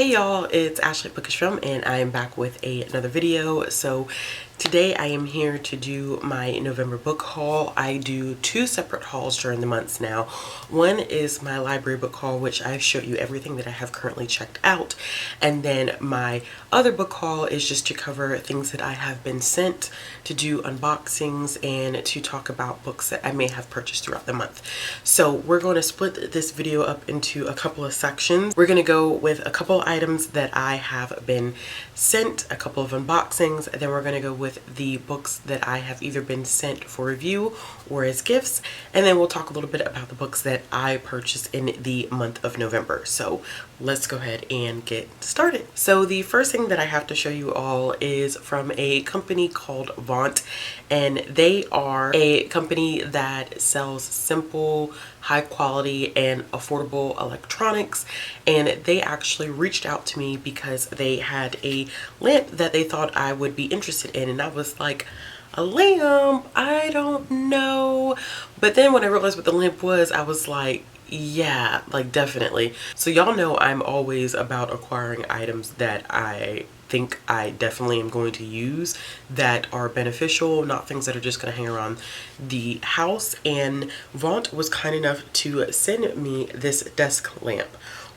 Hey y'all, it's Ashley Bookish Film and I am back with another video. So today I am here to do my November book haul. I do two separate hauls during the months now. One is my library book haul, which I show you everything that I have currently checked out. And then my other book haul is just to cover things that I have been sent, to do unboxings, and to talk about books that I may have purchased throughout the month. So we're going to split this video up into a couple of sections. We're going to go with a couple items that I have been sent, a couple of unboxings, and then we're going to go with the books that I have either been sent for review or as gifts, and then we'll talk a little bit about the books that I purchased in the month of November. So let's go ahead and get started. So the first thing that I have to show you all is from a company called Vaunt, and they are a company that sells simple, high quality and affordable electronics, and they actually reached out to me because they had a lamp that they thought I would be interested in, and I was like, a lamp? I don't know. But then when I realized what the lamp was, I was like, yeah, like definitely. So y'all know I'm always about acquiring items that I think I definitely am going to use, that are beneficial, not things that are just going to hang around the house. And Vaunt was kind enough to send me this desk lamp,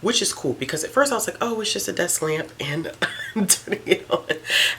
which is cool because at first I was like, oh, it's just a desk lamp, and I'm turning it on.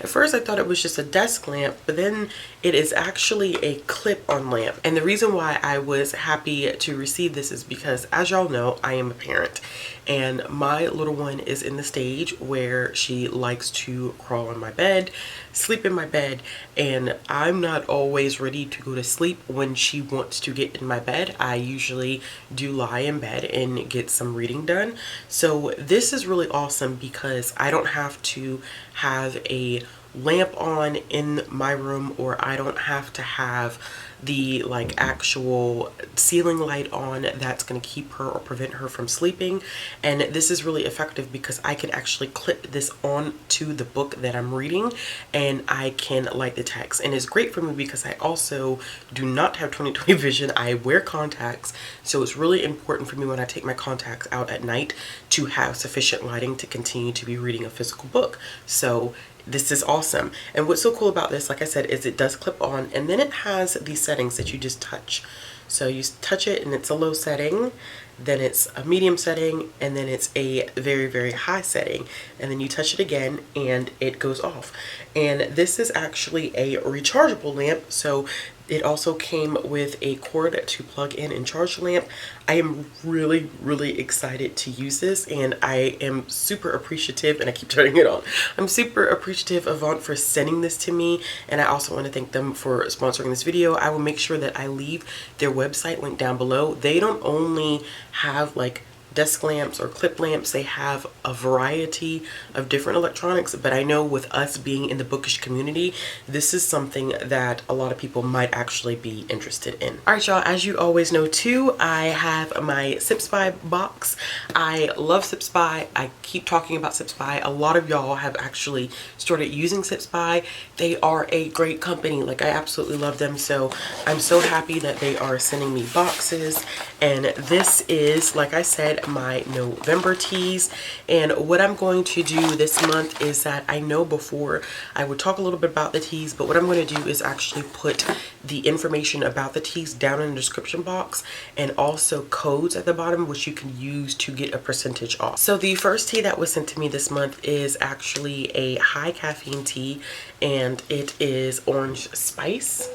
At first I thought it was just a desk lamp, but then it is actually a clip-on lamp. And the reason why I was happy to receive this is because, as y'all know, I am a parent, and my little one is in the stage where she likes to crawl on my bed, sleep in my bed, and I'm not always ready to go to sleep when she wants to get in my bed. I usually do lie in bed and get some reading done. So this is really awesome because I don't have to have a lamp on in my room, or I don't have to have the like actual ceiling light on that's going to keep her or prevent her from sleeping. And this is really effective because I can actually clip this on to the book that I'm reading, and I can light the text. And it's great for me because I also do not have 20/20 vision. I wear contacts, so it's really important for me when I take my contacts out at night to have sufficient lighting to continue to be reading a physical book. So this is awesome. And what's so cool about this, like I said, is it does clip on, and then it has these settings that you just touch. So you touch it and it's a low setting, then it's a medium setting, and then it's a very, very high setting. And then you touch it again and it goes off. And this is actually a rechargeable lamp, so it also came with a cord to plug in and charge the lamp. I am really, really excited to use this, and I am super appreciative, and I keep turning it on. I'm super appreciative of Vaunt for sending this to me, and I also want to thank them for sponsoring this video. I will make sure that I leave their website linked down below. They don't only have like desk lamps or clip lamps, they have a variety of different electronics, but I know with us being in the bookish community, this is something that a lot of people might actually be interested in. Alright y'all, as you always know too, I have my SipsBy box. I love SipsBy. I keep talking about SipsBy. A lot of y'all have actually started using SipsBy. They are a great company. Like, I absolutely love them, so I'm so happy that they are sending me boxes. And this is, like I said, my November teas. And what I'm going to do this month is that, I know before I would talk a little bit about the teas, but what I'm going to do is actually put the information about the teas down in the description box, and also codes at the bottom which you can use to get a percentage off. So the first tea that was sent to me this month is actually a high caffeine tea, and it is orange spice.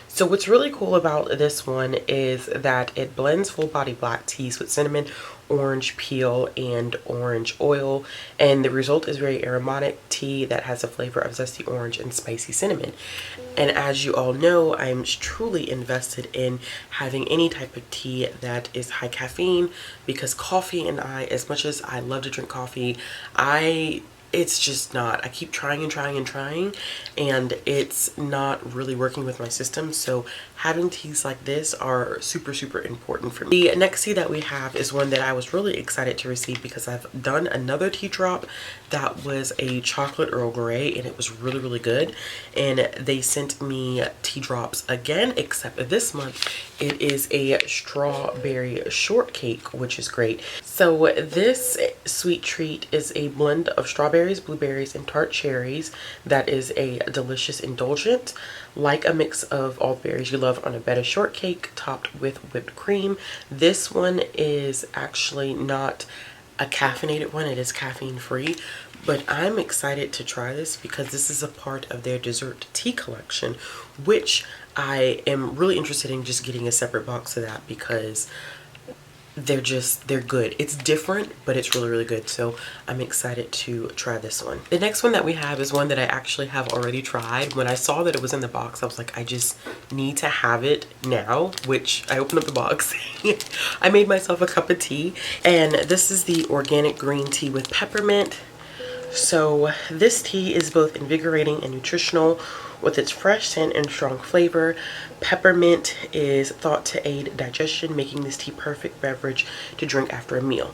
So what's really cool about this one is that it blends full body black teas with cinnamon, orange peel, and orange oil, and the result is very aromatic tea that has a flavor of zesty orange and spicy cinnamon. And as you all know, I'm truly invested in having any type of tea that is high caffeine, because coffee and I, as much as I love to drink coffee, I it's just not. I keep trying and trying and trying, and it's not really working with my system. So having teas like this are super, super important for me. The next tea that we have is one that I was really excited to receive because I've done another tea drop that was a chocolate Earl Grey, and it was really, really good. And they sent me tea drops again, except this month it is a strawberry shortcake, which is great. So this sweet treat is a blend of strawberries, blueberries, and tart cherries that is a delicious indulgent, like a mix of all the berries you love on a bed of shortcake topped with whipped cream. This one is actually not a caffeinated one, it is caffeine free, but I'm excited to try this because this is a part of their dessert tea collection, which I am really interested in just getting a separate box of that because they're good. It's different, but it's really, really good. So I'm excited to try this one. The next one that we have is one that I actually have already tried. When I saw that it was in the box, I was like, I just need to have it now, which I opened up the box. I made myself a cup of tea, and this is the organic green tea with peppermint. So this tea is both invigorating and nutritional with its fresh scent and strong flavor. Peppermint is thought to aid digestion, making this tea perfect beverage to drink after a meal,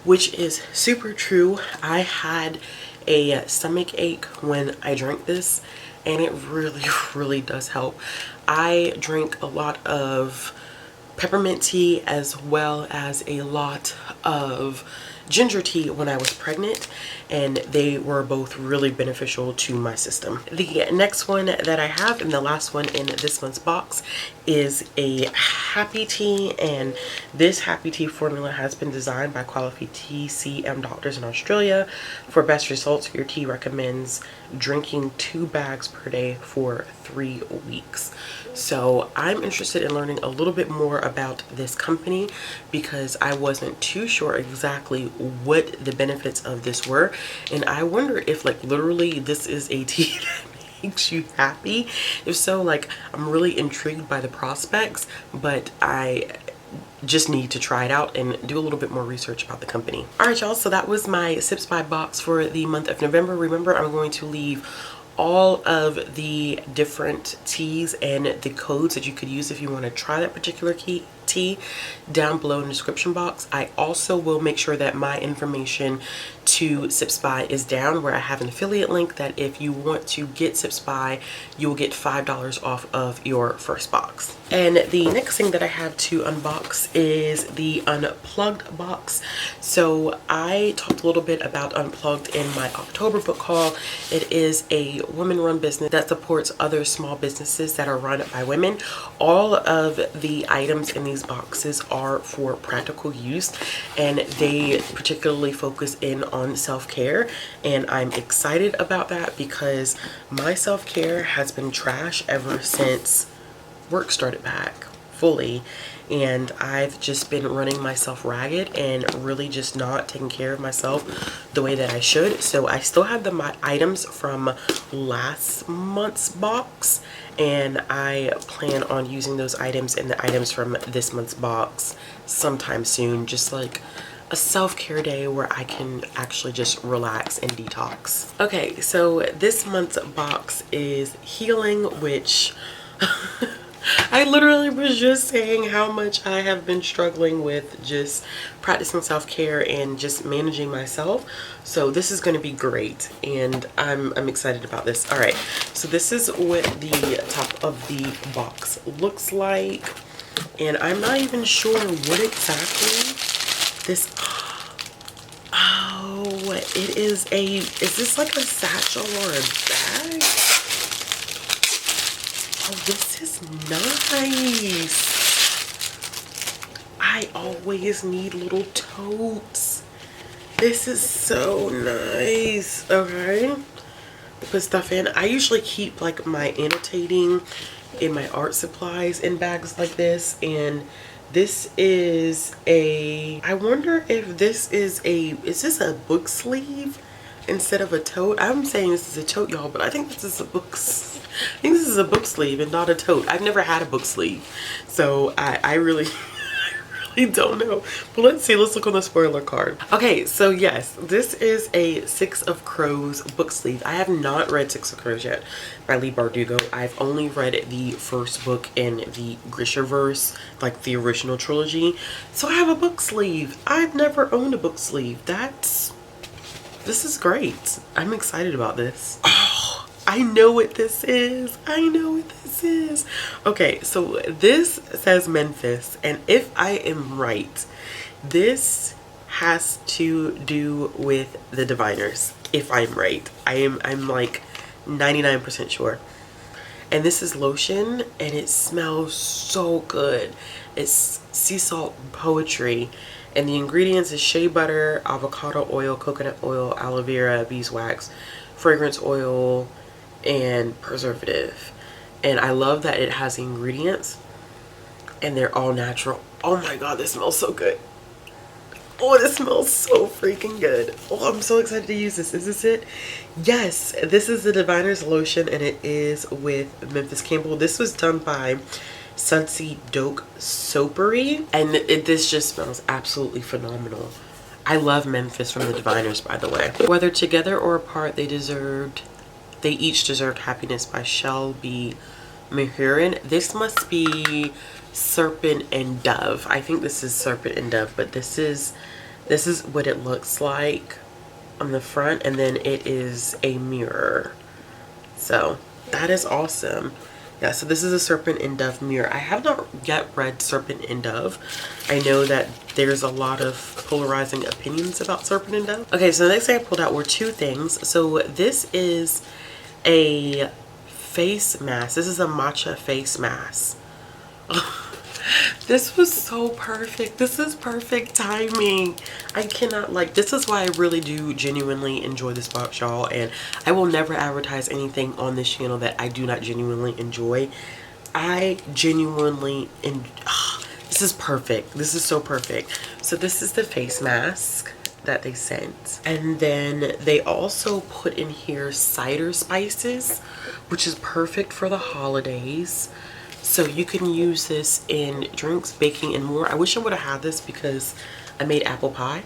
which is super true. I had a stomach ache when I drank this, and it really, really does help. I drink a lot of peppermint tea as well as a lot of ginger tea when I was pregnant, and they were both really beneficial to my system. The next one that I have, and the last one in this month's box, is a happy tea, and this happy tea formula has been designed by qualified TCM doctors in Australia. For best results, your tea recommends drinking 2 bags per day for 3 weeks. So I'm interested in learning a little bit more about this company because I wasn't too sure exactly what the benefits of this were, and I wonder if like literally this is a tea that makes you happy. If so, like I'm really intrigued by the prospects, but I just need to try it out and do a little bit more research about the company. All right, y'all, so that was my SipsBy box for the month of November. Remember, I'm going to leave all of the different teas and the codes that you could use if you want to try that particular tea down below in the description box. I also will make sure that my information to SipsBy is down, where I have an affiliate link that if you want to get SipsBy, you will get $5 off of your first box. And the next thing that I have to unbox is the Unplugged box. So I talked a little bit about Unplugged in my October book haul. It is a women-run business that supports other small businesses that are run by women. All of the items in these boxes are for practical use, and they particularly focus in on self-care, and I'm excited about that because my self-care has been trash ever since work started back fully, and I've just been running myself ragged and really just not taking care of myself the way that I should. So I still have the items from last month's box, and I plan on using those items and the items from this month's box sometime soon, just like a self-care day where I can actually just relax and detox. Okay, so this month's box is healing, which I literally was just saying how much I have been struggling with just practicing self-care and just managing myself. So this is going to be great, and I'm excited about this. All right, so this is what the top of the box looks like, and I'm not even sure what exactly this. Oh, it is this like a satchel or a bag? Oh, this is nice. I always need little totes. This is so nice. Okay, put stuff in. I usually keep like my annotating in my art supplies in bags like this, and this is I wonder if this is this a book sleeve instead of a tote? I'm saying this is a tote, y'all, but I think this is a I think this is a book sleeve and not a tote. I've never had a book sleeve, so I really really don't know. But let's see. Let's look on the spoiler card. Okay, so yes, this is a Six of Crows book sleeve. I have not read Six of Crows yet by Leigh Bardugo. I've only read the first book in the Grishaverse, like the original trilogy. So I have a book sleeve. I've never owned a book sleeve. This is great. I'm excited about this. Oh, I know what this is. I know what this is. Okay, so this says Memphis, and if I am right, this has to do with the diviners. If I'm right, I'm like 99% sure. And this is lotion, and it smells so good. It's sea salt poetry. And the ingredients is shea butter, avocado oil, coconut oil, aloe vera, beeswax, fragrance oil, and preservative. And I love that it has the ingredients and they're all natural. Oh my god, this smells so good. Oh, this smells so freaking good. Oh, I'm so excited to use this. Is this it? Yes, this is the Diviner's Lotion, and it is with Memphis Campbell. This was done by Sunsea Doke Soapery, and this just smells absolutely phenomenal. I love Memphis from the Diviners, by the way. Whether together or apart, they each deserved happiness by Shelby Mahurin. This must be Serpent and Dove. I think this is Serpent and Dove, but this is what it looks like on the front, and then it is a mirror. So that is awesome. Yeah, so this is a Serpent and Dove mirror. I have not yet read Serpent and Dove. I know that there's a lot of polarizing opinions about Serpent and Dove. Okay, so the next thing I pulled out were two things. So this is a face mask. This is a matcha face mask. This was so perfect. This is perfect timing. I cannot, like, this is why I really do genuinely enjoy this box, y'all, and I will never advertise anything on this channel that I do not genuinely enjoy. I genuinely this is perfect. This is so perfect. So this is the face mask that they sent, and then they also put in here cider spices, which is perfect for the holidays. So you can use this in drinks, baking, and more. I wish I would have had this because I made apple pie.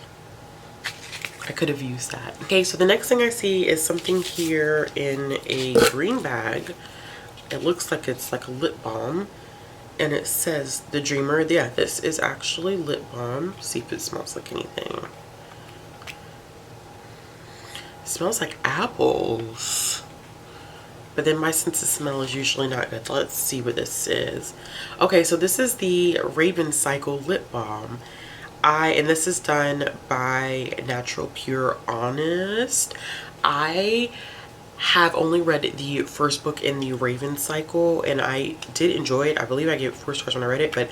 I could have used that. Okay, so the next thing I see is something here in a green bag. It looks like it's like a lip balm, and it says The Dreamer. Yeah, this is actually lip balm. See if it smells like anything. It smells like apples. But then my sense of smell is usually not good. So let's see what this is. Okay, so this is the Raven Cycle Lip Balm. And this is done by Natural Pure Honest. I have only read the first book in the Raven Cycle, and I did enjoy it. I believe I gave it 4 stars when I read it, but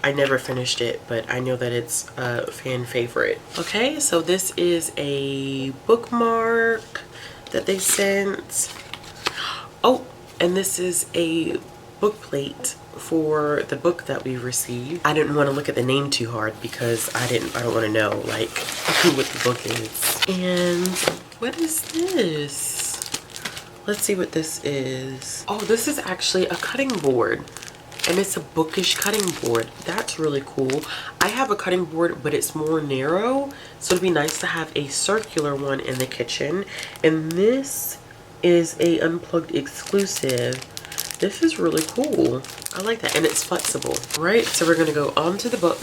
I never finished it. But I know that it's a fan favorite. Okay, so this is a bookmark that they sent. Oh, and this is a book plate for the book that we received. I didn't want to look at the name too hard because I don't want to know like what the book is. And what is this? Let's see what this is. Oh, this is actually a cutting board, and it's a bookish cutting board. That's really cool. I have a cutting board, but it's more narrow, so it'd be nice to have a circular one in the kitchen. And this is a Unplugged exclusive. This is really cool. I like that, and it's flexible. Right, so we're gonna go on to the book.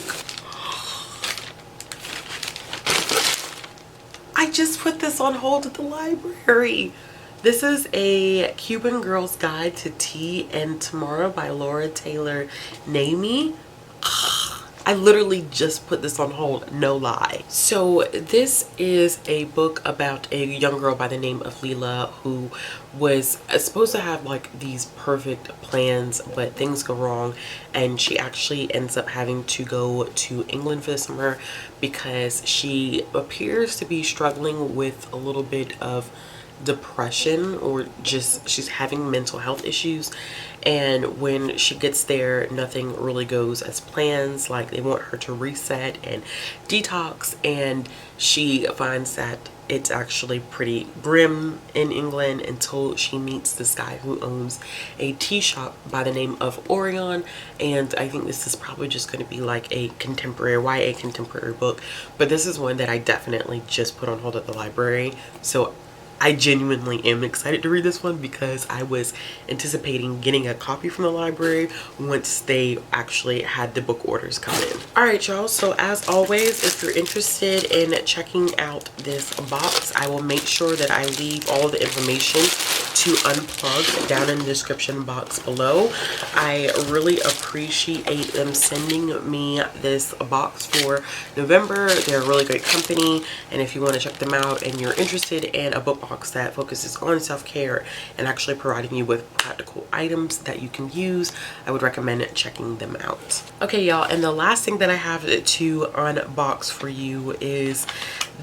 I just put this on hold at the library. This is a Cuban Girl's Guide to Tea and Tomorrow by Laura Taylor Namey. I literally just put this on hold, no lie. So this is a book about a young girl by the name of Leela who was supposed to have like these perfect plans, but things go wrong, and she actually ends up having to go to England for the summer because she appears to be struggling with a little bit of depression, or just she's having mental health issues. And when she gets there, nothing really goes as planned. Like, they want her to reset and detox, and she finds that it's actually pretty grim in England until she meets this guy who owns a tea shop by the name of Orion. And I think this is probably just going to be like a contemporary YA contemporary book, but this is one that I definitely just put on hold at the library. So I genuinely am excited to read this one because I was anticipating getting a copy from the library once they actually had the book orders come in. Alright y'all, so as always, if you're interested in checking out this box, I will make sure that I leave all the information to unplug down in the description box below. I really appreciate them sending me this box for November. They're a really great company, and if you want to check them out and you're interested in a book box that focuses on self-care and actually providing you with practical items that you can use, I would recommend checking them out. Okay y'all, and the last thing that I have to unbox for you is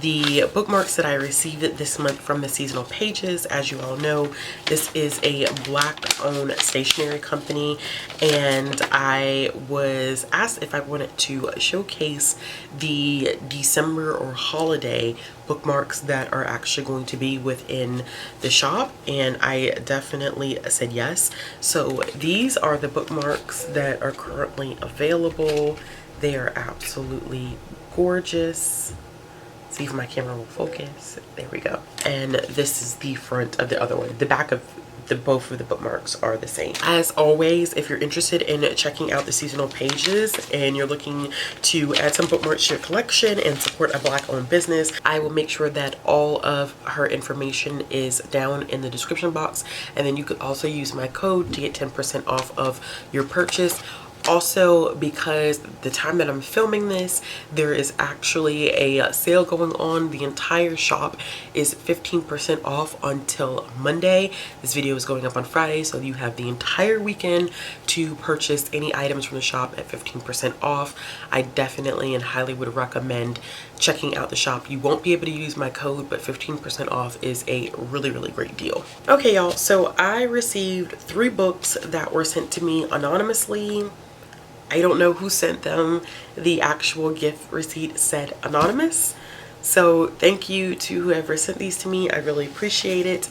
the bookmarks that I received this month from the Seasonal Pages. As you all know, this is a Black owned stationery company, and I was asked if I wanted to showcase the December or holiday bookmarks that are actually going to be within the shop, and I definitely said yes. So these are the bookmarks that are currently available. They are absolutely gorgeous. See if my camera will focus. There we go. And this is the front of the other one. The back of both of the bookmarks are the same. As always, if you're interested in checking out the Seasonal Pages and you're looking to add some bookmarks to your collection and support a Black owned business, I will make sure that all of her information is down in the description box, and then you could also use my code to get 10% off of your purchase. Also, because the time that I'm filming this, there is actually a sale going on. The entire shop is 15% off until Monday. This video is going up on Friday, so you have the entire weekend to purchase any items from the shop at 15% off. I definitely and highly would recommend checking out the shop. You won't be able to use my code, but 15% off is a really, really great deal. Okay, y'all, so I received 3 books that were sent to me anonymously. I don't know who sent them. The actual gift receipt said anonymous. So thank you to whoever sent these to me. I really appreciate it.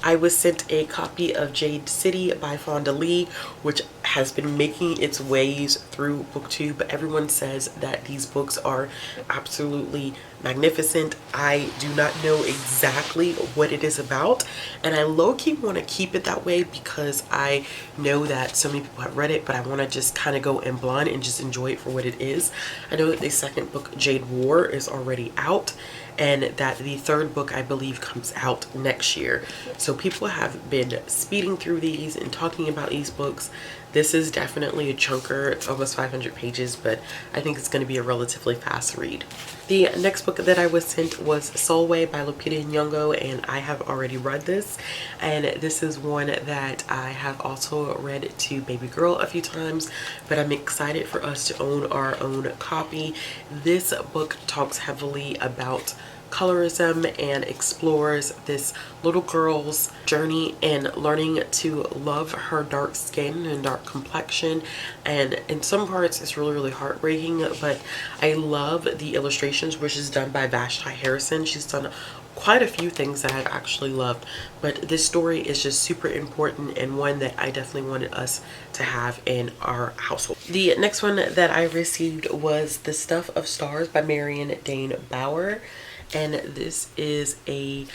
I was sent a copy of Jade City by Fonda Lee, which has been making its ways through BookTube. Everyone says that these books are absolutely magnificent. I do not know exactly what it is about, and I low-key want to keep it that way because I know that so many people have read it, but I want to just kind of go in blind and just enjoy it for what it is. I know that the second book, Jade War, is already out, and that the third book, I believe, comes out next year. So people have been speeding through these and talking about these books. This is definitely a chunker. It's almost 500 pages, but I think it's going to be a relatively fast read. The next book that I was sent was Soulway by Lupita Nyong'o, and I have already read this. And this is one that I have also read to baby girl a few times, but I'm excited for us to own our own copy. This book talks heavily about colorism and explores this little girl's journey in learning to love her dark skin and dark complexion, and in some parts it's really, really heartbreaking, but I love the illustrations, which is done by Vashti Harrison. She's done quite a few things that I've actually loved, but this story is just super important and one that I definitely wanted us to have in our household. The next one that I received was The Stuff of Stars by Marion Dane Bauer. And this is a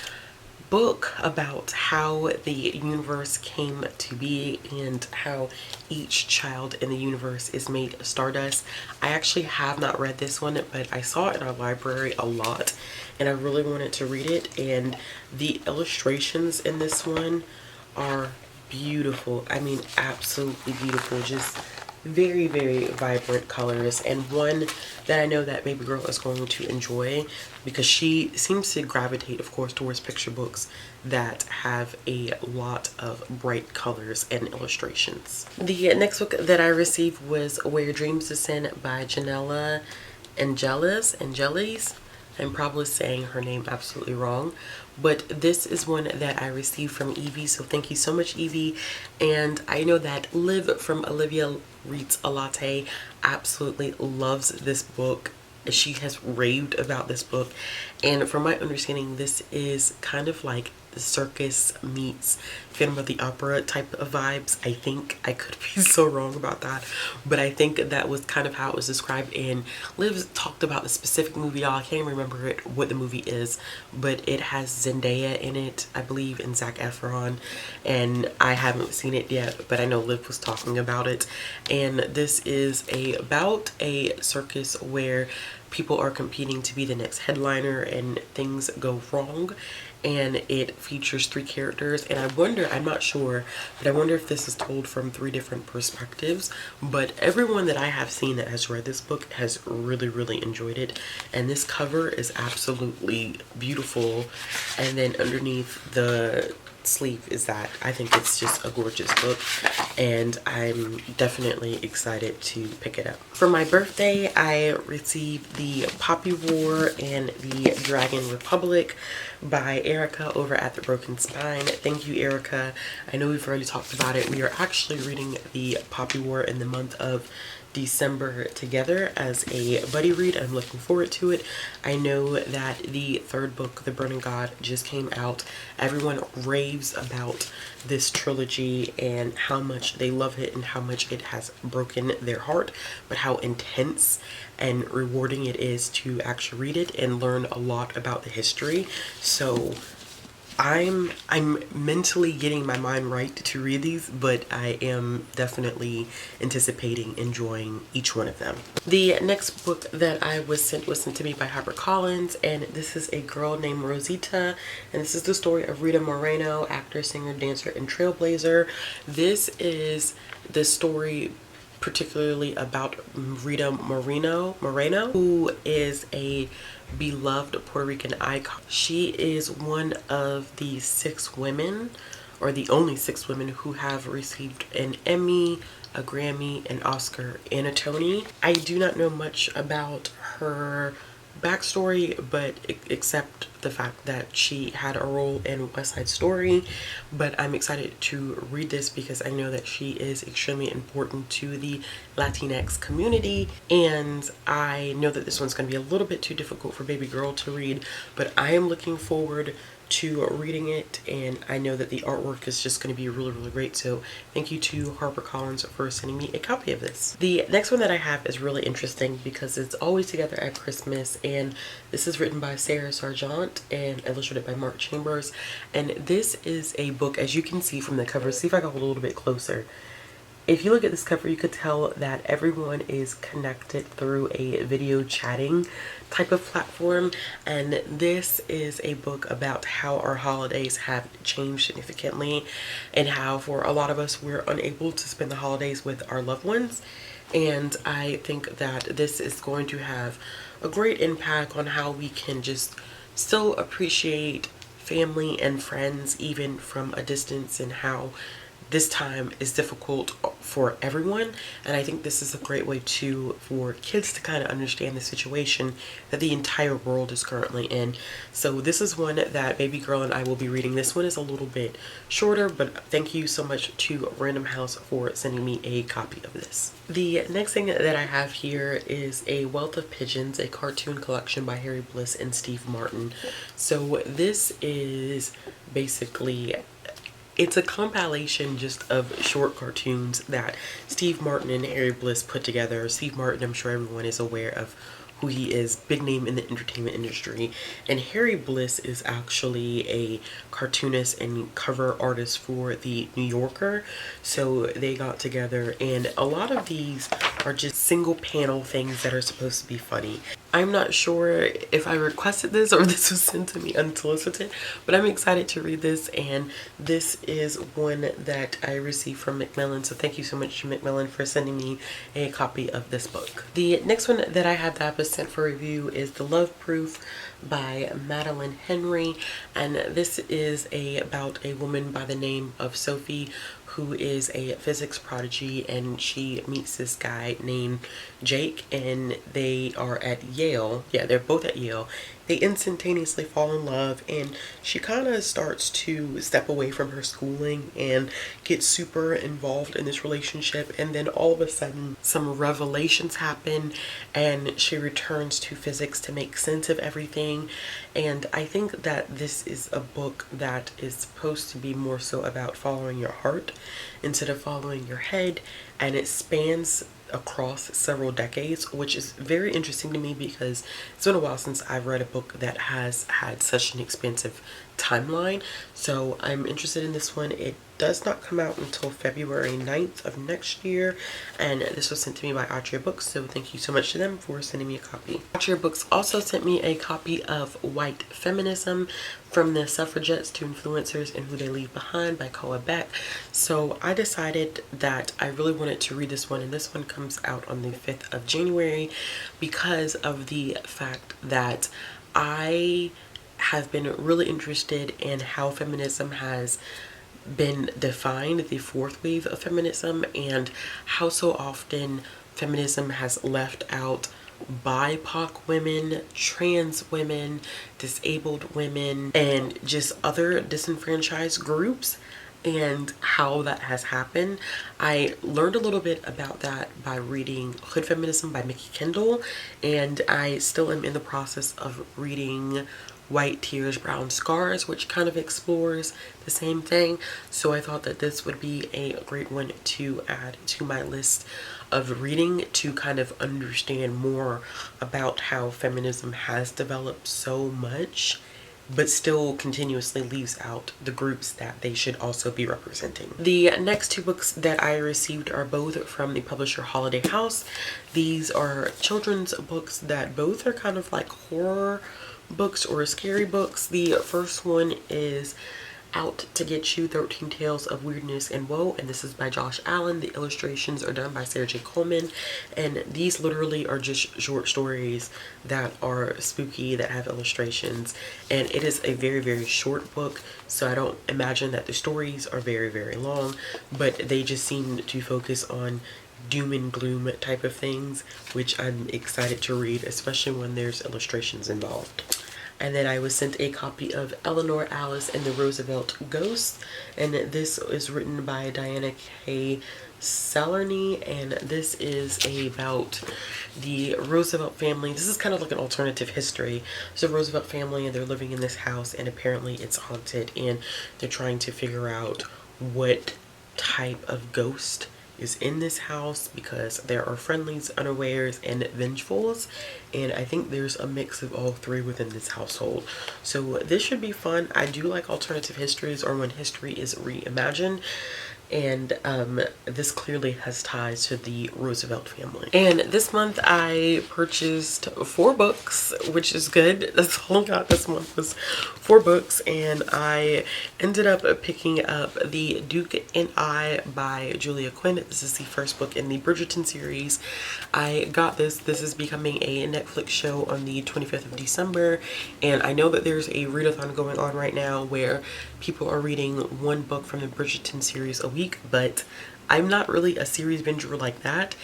book about how the universe came to be and how each child in the universe is made of stardust. I actually have not read this one, but I saw it in our library a lot and I really wanted to read it. And the illustrations in this one are beautiful. I mean, absolutely beautiful. Just very, very vibrant colors, and one that I know that baby girl is going to enjoy because she seems to gravitate, of course, towards picture books that have a lot of bright colors and illustrations. The next book that I received was Where Dreams Descend by Janella Angelis. I'm probably saying her name absolutely wrong, but this is one that I received from Evie, so thank you so much, Evie. And I know that Liv from Olivia Reads a Latte absolutely loves this book. she has raved about this book, and from my understanding, this is kind of like the circus meets Phantom of the Opera type of vibes. I think I could be so wrong about that, but I think that was kind of how it was described. And Liv talked about the specific movie, y'all. I can't remember what the movie is, but it has Zendaya in it, I believe, and Zac Efron, and I haven't seen it yet, but I know Liv was talking about it. And this is about a circus where people are competing to be the next headliner and things go wrong, and it features 3 characters. And I wonder, I'm not sure, but I wonder if this is told from 3 different perspectives. But everyone that I have seen that has read this book has really enjoyed it, and this cover is absolutely beautiful. And then underneath the sleeve is that I think it's just a gorgeous book, and I'm definitely excited to pick it up. For my birthday, I received the Poppy War and the Dragon Republic by Erica over at The Broken Spine. Thank you, Erica. I know we've already talked about it. We are actually reading the Poppy War in the month of December together as a buddy read. I'm looking forward to it. I know that the 3rd book, The Burning God, just came out. Everyone raves about this trilogy and how much they love it and how much it has broken their heart, but how intense and rewarding it is to actually read it and learn a lot about the history. So I'm mentally getting my mind right to read these, but I am definitely anticipating enjoying each one of them. The next book that I was sent to me by HarperCollins, and this is A Girl Named Rosita, and this is the story of Rita Moreno, actor, singer, dancer, and trailblazer. This is the story particularly about Rita Moreno, who is a beloved Puerto Rican icon. She is one of the 6 women, or the only 6 women, who have received an Emmy, a Grammy, an Oscar, and a Tony. I do not know much about her backstory, but except the fact that she had a role in West Side Story. But I'm excited to read this because I know that she is extremely important to the Latinx community, and I know that this one's going to be a little bit too difficult for baby girl to read, but I am looking forward to reading it, and I know that the artwork is just going to be really great. So thank you to HarperCollins for sending me a copy of this. The next one that I have is really interesting because it's Always Together at Christmas, and this is written by Sarah Sargent and illustrated by Mark Chambers. And this is a book, as you can see from the cover. See if I go a little bit closer. If you look at this cover, you could tell that everyone is connected through a video chatting type of platform, and this is a book about how our holidays have changed significantly and how for a lot of us we're unable to spend the holidays with our loved ones. And I think that this is going to have a great impact on how we can just still appreciate family and friends even from a distance, and how this time is difficult for everyone. And I think this is a great way for kids to kind of understand the situation that the entire world is currently in. So this is one that baby girl and I will be reading. This one is a little bit shorter, but thank you so much to Random House for sending me a copy of this. The next thing that I have here is A Wealth of Pigeons, a cartoon collection by Harry Bliss and Steve Martin. So this is basically, it's a compilation just of short cartoons that Steve Martin and Harry Bliss put together. Steve Martin, I'm sure everyone is aware of who he is, big name in the entertainment industry. And Harry Bliss is actually a cartoonist and cover artist for the New Yorker. So they got together, and a lot of these are just single panel things that are supposed to be funny. I'm not sure if I requested this or this was sent to me unsolicited, but I'm excited to read this, and this is one that I received from Macmillan. So thank you so much to Macmillan for sending me a copy of this book. The next one that I have that was sent for review is The Love Proof by Madeline Henry, and this is about a woman by the name of Sophie who is a physics prodigy, and she meets this guy named Jake, and they are at Yale. Yeah, they're both at Yale. They instantaneously fall in love, and she kind of starts to step away from her schooling and get super involved in this relationship. And then all of a sudden, some revelations happen, and she returns to physics to make sense of everything. And I think that this is a book that is supposed to be more so about following your heart instead of following your head, and it spans across several decades, which is very interesting to me because it's been a while since I've read a book that has had such an expansive timeline. So I'm interested in this one. It does not come out until February 9th of next year, and this was sent to me by Atria Books, so thank you so much to them for sending me a copy. Atria Books also sent me a copy of White Feminism, From the Suffragettes to Influencers and Who They Leave Behind by Koa Beck. So I decided that I really wanted to read this one, and this one comes out on the 5th of January because of the fact that I have been really interested in how feminism has been defined, the fourth wave of feminism, and how so often feminism has left out BIPOC women, trans women, disabled women, and just other disenfranchised groups, and how that has happened. I learned a little bit about that by reading Hood Feminism by Mickey Kendall, and I still am in the process of reading White Tears, Brown Scars, which kind of explores the same thing. So I thought that this would be a great one to add to my list of reading to kind of understand more about how feminism has developed so much but still continuously leaves out the groups that they should also be representing. The next two books that I received are both from the publisher Holiday House. These are children's books that both are kind of like horror books or scary books. The first one is Out to Get You, 13 Tales of Weirdness and Woe, and this is by Josh Allen. The illustrations are done by Sarah J. Coleman, and these literally are just short stories that are spooky, that have illustrations, and it is a very, very short book, so I don't imagine that the stories are very, very long, but they just seem to focus on doom and gloom type of things, which I'm excited to read, especially when there's illustrations involved. And then I was sent a copy of Eleanor, Alice, and the Roosevelt Ghosts, and this is written by Diana K. Salerny, and this is about the Roosevelt family. This is kind of like an alternative history. It's a Roosevelt family, and they're living in this house, and apparently it's haunted, and they're trying to figure out what type of ghost is in this house, because there are friendlies, unawares, and vengefuls, and I think there's a mix of all three within this household. So this should be fun. I do like alternative histories, or when history is reimagined, and this clearly has ties to the Roosevelt family. And this month I purchased 4 books, which is good. That's all I got this month was 4 books, and I ended up picking up The Duke and I by Julia Quinn. This is the first book in the Bridgerton series. I got this. This is becoming a Netflix show on the 25th of December, and I know that there's a readathon going on right now where people are reading 1 book from the Bridgerton series a week, but I'm not really a series binger like that,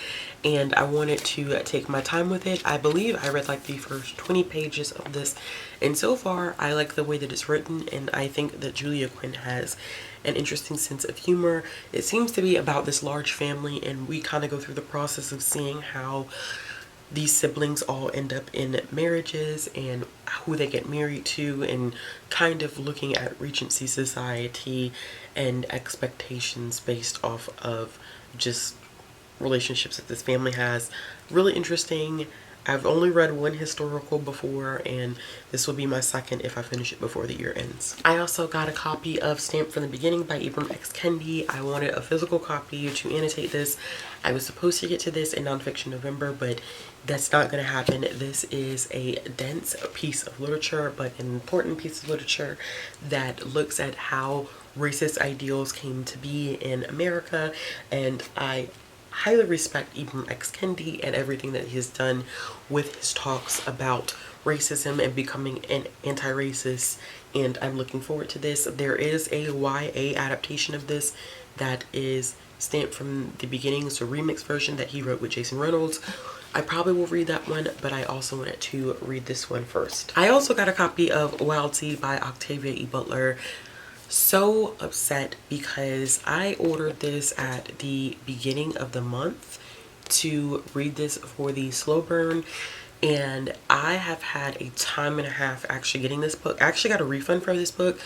and I wanted to take my time with it. I believe I read like the first 20 pages of this, and so far I like the way that it's written, and I think that Julia Quinn has an interesting sense of humor. It seems to be about this large family, and we kind of go through the process of seeing how these siblings all end up in marriages and who they get married to, and kind of looking at Regency society and expectations based off of just relationships that this family has. Really interesting. I've only read 1 historical before, and this will be my second if I finish it before the year ends. I also got a copy of Stamped from the Beginning by Ibram X. Kendi. I wanted a physical copy to annotate this. I was supposed to get to this in Nonfiction November, but that's not going to happen. This is a dense piece of literature, but an important piece of literature that looks at how racist ideals came to be in America, and I highly respect Ibram X. Kendi and everything that he has done with his talks about racism and becoming an anti-racist, and I'm looking forward to this. There is a YA adaptation of this that is stamped from the beginning. It's a remix version that he wrote with Jason Reynolds. I probably will read that one, but I also wanted to read this one first. I also got a copy of Wildty by Octavia E. Butler. So upset because I ordered this at the beginning of the month to read this for the slow burn, and I have had a time and a half actually getting this book. I actually got a refund for this book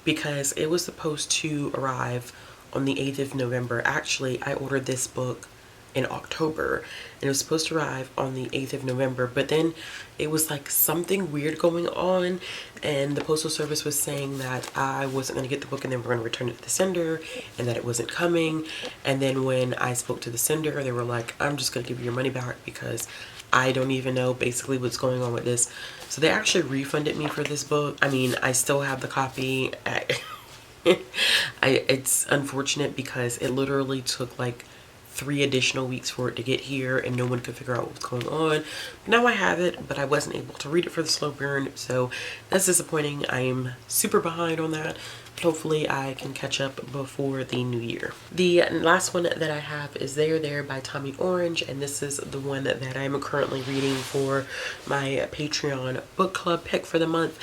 because it was supposed to arrive on the 8th of November. Actually, I ordered this book in October and it was supposed to arrive on the 8th of November, but then it was like something weird going on and the postal service was saying that I wasn't going to get the book and then we're going to return it to the sender and that it wasn't coming. And then when I spoke to the sender, they were like, I'm just going to give you your money back because I don't even know basically what's going on with this. So they actually refunded me for this book. I mean, I still have the copy. It's unfortunate because it literally took like 3 additional weeks for it to get here and no one could figure out what was going on. Now I have it, but I wasn't able to read it for the slow burn, so that's disappointing. I am super behind on that. Hopefully I can catch up before the new year. The last one that I have is There by Tommy Orange, and this is the one that I'm currently reading for my Patreon book club pick for the month.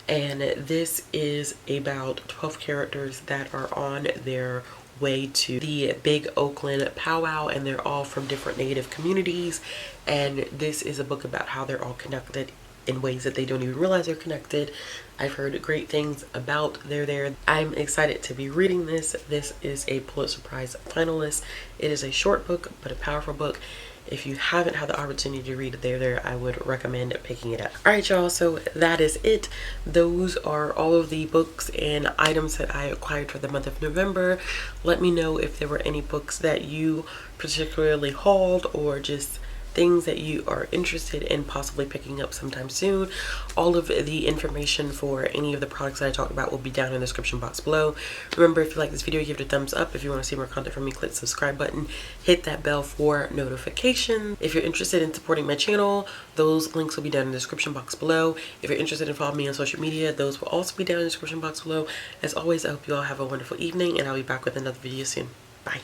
And this is about 12 characters that are on their way to the big Oakland powwow, and they're all from different Native communities, and this is a book about how they're all connected in ways that they don't even realize they're connected. I've heard great things about There. I'm excited to be reading this. This is a Pulitzer Prize finalist. It is a short book but a powerful book. If you haven't had the opportunity to read There, I would recommend picking it up. Alright y'all, so that is it. Those are all of the books and items that I acquired for the month of November. Let me know if there were any books that you particularly hauled or just things that you are interested in possibly picking up sometime soon. All of the information for any of the products that I talked about will be down in the description box below. Remember, if you like this video, give it a thumbs up. If you want to see more content from me, click the subscribe button, hit that bell for notifications. If you're interested in supporting my channel, those links will be down in the description box below. If you're interested in following me on social media, those will also be down in the description box below. As always, I hope you all have a wonderful evening, and I'll be back with another video soon. Bye.